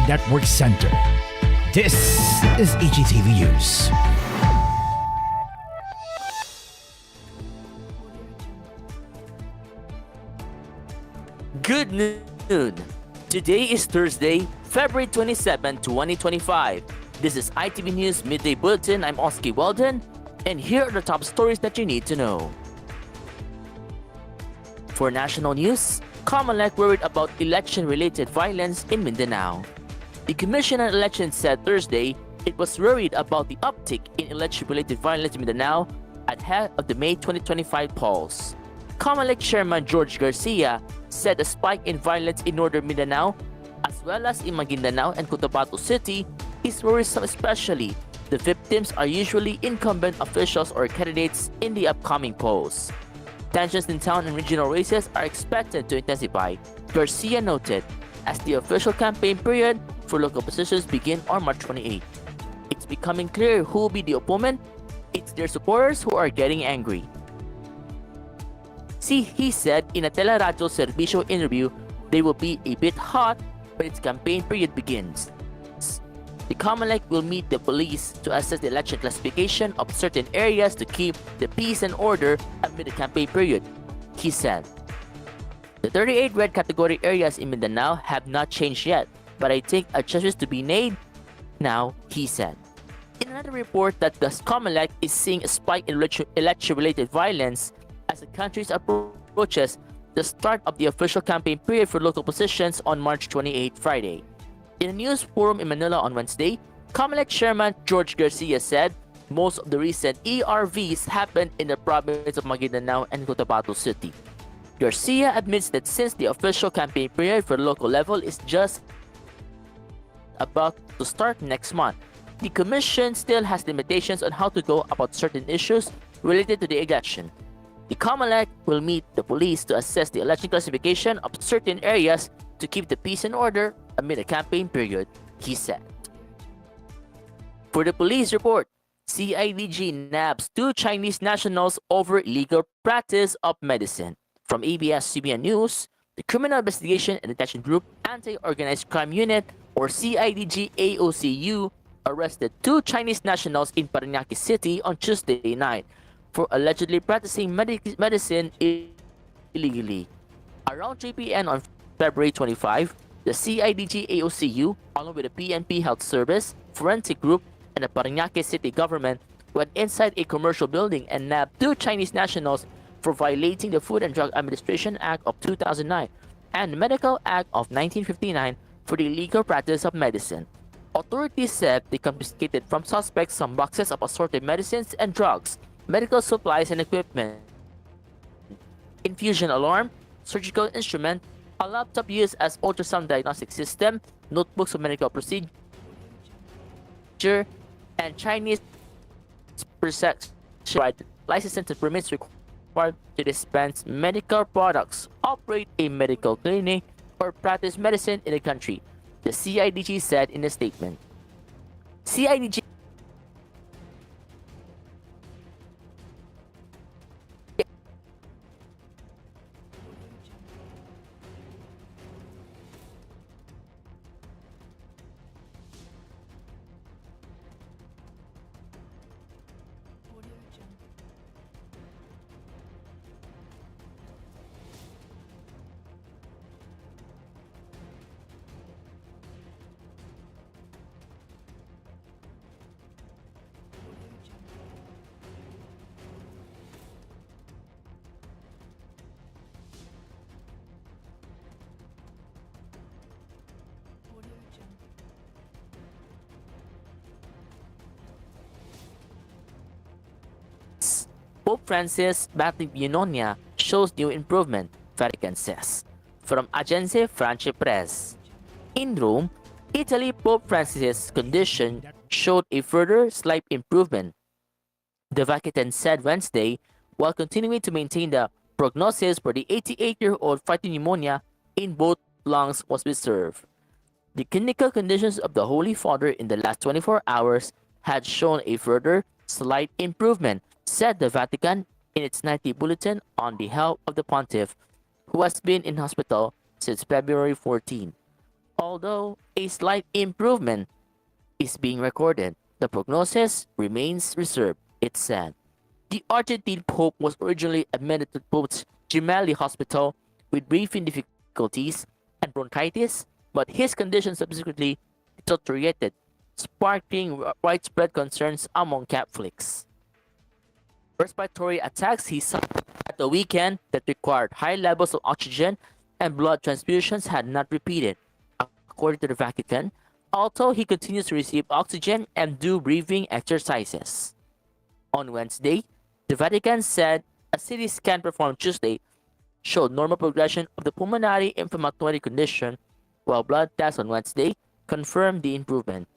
Network Center. This is IchiTV News. Good noon. Today is Thursday, February 27, 2025. This is ITV News Midday Bulletin. I'm Oskee Walden, and here are the top stories that you need to know. For national news, COMELEC worried about election-related violence in Mindanao. The Commission on Elections said Thursday it was worried about the uptick in election-related violence in Mindanao ahead of the May 2025 polls. COMELEC Chairman George Garcia said a spike in violence in northern Mindanao, as well as in Maguindanao and Cotabato City, is worrisome, especially the victims are usually incumbent officials or candidates in the upcoming polls. Tensions in town and regional races are expected to intensify, Garcia noted, as the official campaign period for local positions begin on March 28. It's becoming clear who will be the opponent. It's their supporters who are getting angry. He said in a Teleradio Servicio interview they will be a bit hot when its campaign period begins. The COMELEC will meet the police to assess the election classification of certain areas to keep the peace and order amid the campaign period, he said. The 38 red category areas in Mindanao have not changed yet, but I think adjustments to be made now, he said. In another report that the COMELEC is seeing a spike in election-related violence as the country approaches the start of the official campaign period for local positions on March 28, Friday. In a news forum in Manila on Wednesday, COMELEC Chairman George Garcia said most of the recent ERVs happened in the province of Maguindanao and Cotabato City. Garcia admits that since the official campaign period for the local level is just about to start next month, the Commission still has limitations on how to go about certain issues related to the election. The COMELEC will meet the police to assess the election classification of certain areas to keep the peace and order amid the campaign period, he said. For the police report, CIDG nabs 2 Chinese nationals over illegal practice of medicine. From ABS-CBN News, the Criminal Investigation and Detection Group Anti-Organized Crime Unit, or CIDG AOCU, arrested 2 Chinese nationals in Parañaque City on Tuesday night for allegedly practicing medicine illegally. Around 3 p.m. on February 25, the CIDG AOCU, along with the PNP Health Service, Forensic Group, and the Parañaque City government, went inside a commercial building and nabbed 2 Chinese nationals for violating the Food and Drug Administration Act of 2009 and the Medical Act of 1959 for the illegal practice of medicine. Authorities said they confiscated from suspects some boxes of assorted medicines and drugs, medical supplies and equipment, infusion alarm, surgical instrument, a laptop used as ultrasound diagnostic system, notebooks of medical procedure, and Chinese prescribed licenses and permits required to dispense medical products, operate a medical clinic, or practice medicine in the country, the CIDG said in a statement. CIDG Pope Francis battling pneumonia shows new improvement, Vatican says. From Agenzia France Press. In Rome, Italy, Pope Francis' condition showed a further slight improvement, the Vatican said Wednesday, while continuing to maintain the prognosis for the 88-year-old fighting pneumonia in both lungs was preserved. The clinical conditions of the Holy Father in the last 24 hours had shown a further slight improvement, said the Vatican in its nightly bulletin on the health of the pontiff, who has been in hospital since February 14. Although a slight improvement is being recorded, the prognosis remains reserved, it said. The Argentine Pope was originally admitted to Pope's Gemelli Hospital with breathing difficulties and bronchitis, but his condition subsequently deteriorated, sparking widespread concerns among Catholics. Respiratory attacks he suffered at the weekend that required high levels of oxygen and blood transfusions had not repeated, according to the Vatican, although he continues to receive oxygen and do breathing exercises. On Wednesday, the Vatican said a CT scan performed Tuesday showed normal progression of the pulmonary inflammatory condition, while blood tests on Wednesday confirmed the improvement.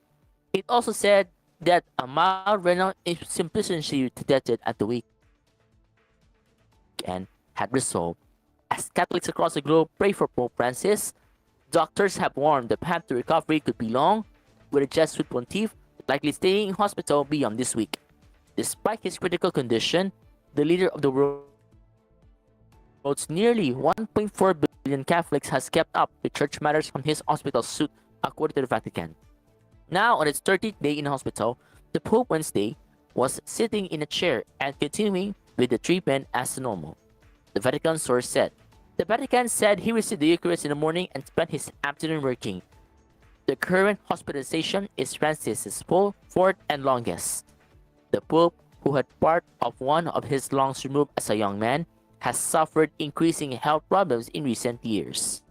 It also said that a mild renal insufficiency detected at the weekend had resolved. As Catholics across the globe pray for Pope Francis, doctors have warned the path to recovery could be long, with the Jesuit pontiff likely staying in hospital beyond this week. Despite his critical condition, the leader of the world's nearly 1.4 billion Catholics has kept up with church matters from his hospital suit, according to the Vatican. Now, on its 30th day in hospital, the Pope Wednesday was sitting in a chair and continuing with the treatment as normal, the Vatican source said. The Vatican said he received the Eucharist in the morning and spent his afternoon working. The current hospitalization is Francis's fourth and longest. The Pope, who had part of one of his lungs removed as a young man, has suffered increasing health problems in recent years.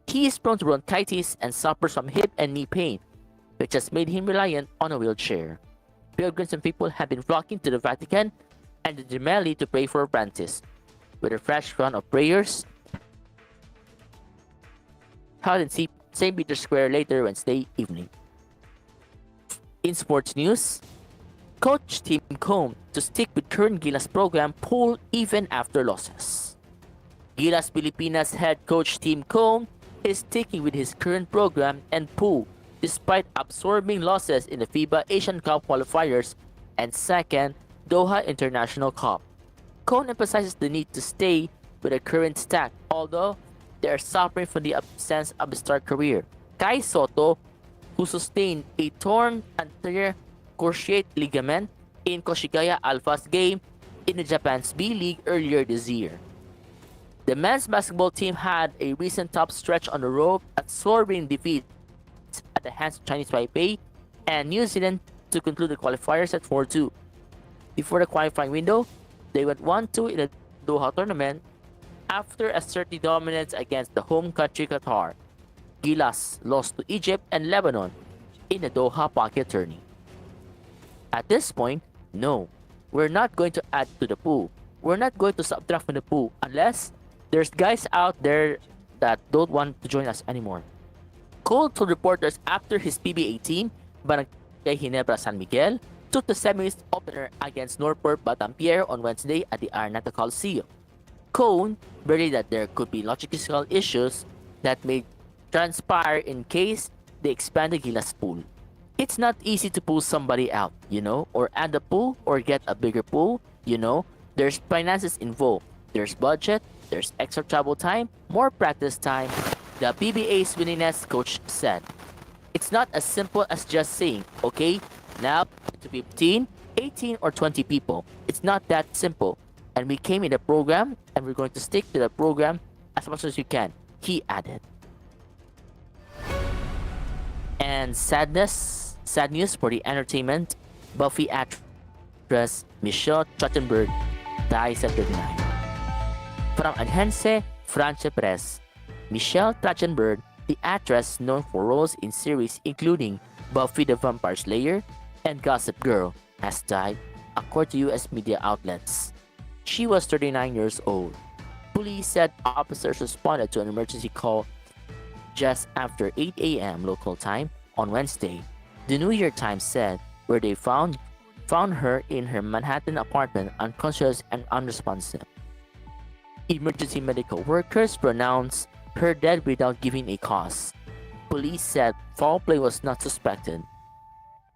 He is prone to bronchitis and suffers from hip and knee pain, which has made him reliant on a wheelchair. Pilgrims and people have been flocking to the Vatican and the Gemelli to pray for Francis, with a fresh round of prayers held in St. Peter's Square later Wednesday evening. In sports news, coach Tim Cone to stick with current Gilas program pull even after losses. Gilas Pilipinas head coach Tim Cone is sticking with his current program and pull despite absorbing losses in the FIBA Asian Cup qualifiers and second Doha International Cup. Cone emphasizes the need to stay with the current stack, although they are suffering from the absence of a star career. Kai Soto, who sustained a torn anterior cruciate ligament in Koshigaya Alpha's game in the Japan's B League earlier this year. The men's basketball team had a recent tough stretch on the road, absorbing defeats at the hands of Chinese Taipei and New Zealand to conclude the qualifiers at 4-2. Before the qualifying window, they went 1-2 in the Doha tournament after asserting dominance against the home country Qatar. Gilas lost to Egypt and Lebanon in the Doha pocket tourney. At this point, no, we're not going to add to the pool. We're not going to subtract from the pool unless there's guys out there that don't want to join us anymore. Cole told reporters after his PBA team, Barangay Ginebra San Miguel, took the semis opener against Northport Batampere on Wednesday at the Araneta Coliseum. Cone believed that there could be logistical issues that may transpire in case they expand the Gilas pool. It's not easy to pull somebody out, or add a pool or get a bigger pool, There's finances involved, there's budget, there's extra travel time, more practice time, the PBA's winningest coach said. It's not as simple as just saying, okay, now to 15, 18 or 20 people. It's not that simple. And we came in the program and we're going to stick to the program as much as we can, he added. And sad news for the entertainment, Buffy actress Michelle Trachtenberg dies at 39. From Agence France Presse, Michelle Trachtenberg, the actress known for roles in series including Buffy the Vampire Slayer and Gossip Girl, has died, according to U.S. media outlets. She was 39 years old. Police said officers responded to an emergency call just after 8 a.m. local time on Wednesday, the New York Times said, where they found her in her Manhattan apartment unconscious and unresponsive. Emergency medical workers pronounced her dead without giving a cause. Police said foul play was not suspected.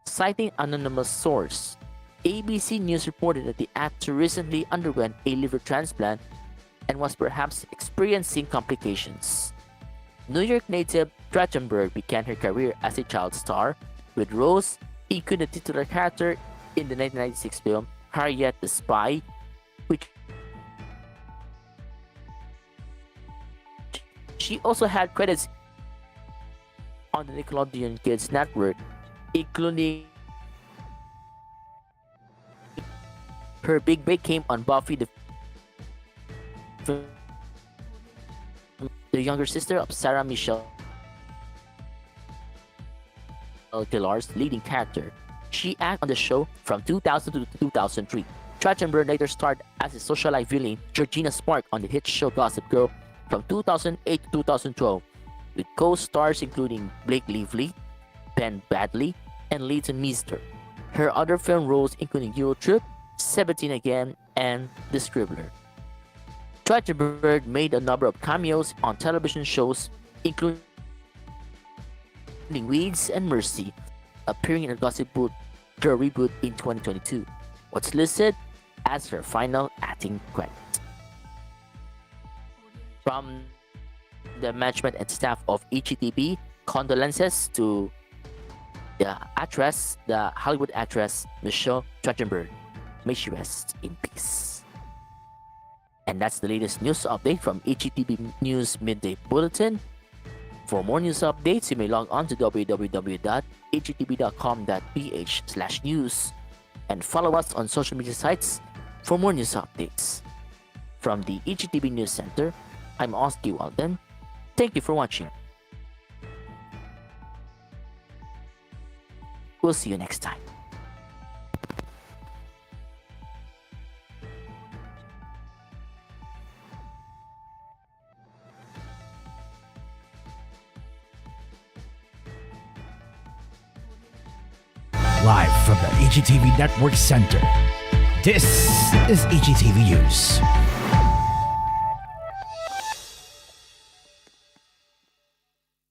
Citing anonymous source, ABC News reported that the actor recently underwent a liver transplant and was perhaps experiencing complications. New York native Trachtenberg began her career as a child star, with roles including the titular character in the 1996 film Harriet the Spy, which she also had credits on the Nickelodeon Kids Network, including her big break came on Buffy the younger sister of Sarah Michelle Gellar's leading character. She acted on the show from 2000 to 2003. Trachtenberg later starred as a socialite villain Georgina Spark on the hit show Gossip Girl from 2008 to 2012, with co-stars including Blake Lively, Ben Badley, and Leighton Meester. Her other film roles including Eurotrip, 17 Again, and The Scribbler. Trachtenberg made a number of cameos on television shows, including Weeds and Mercy, appearing in a Gossip Girl reboot in 2022. What's listed as her final acting credit. From the management and staff of IchiTV, condolences to the Hollywood actress Michelle Trachtenberg. May she rest in peace. And that's the latest news update from IchiTV News Midday Bulletin. For more news updates, you may log on to www.ichitv.com.ph/news and follow us on social media sites for more news updates. From the IchiTV Newscenter, I'm Oskee Walden. Thank you for watching. We'll see you next time. Live from the IchiTV Network Center. This is IchiTV News.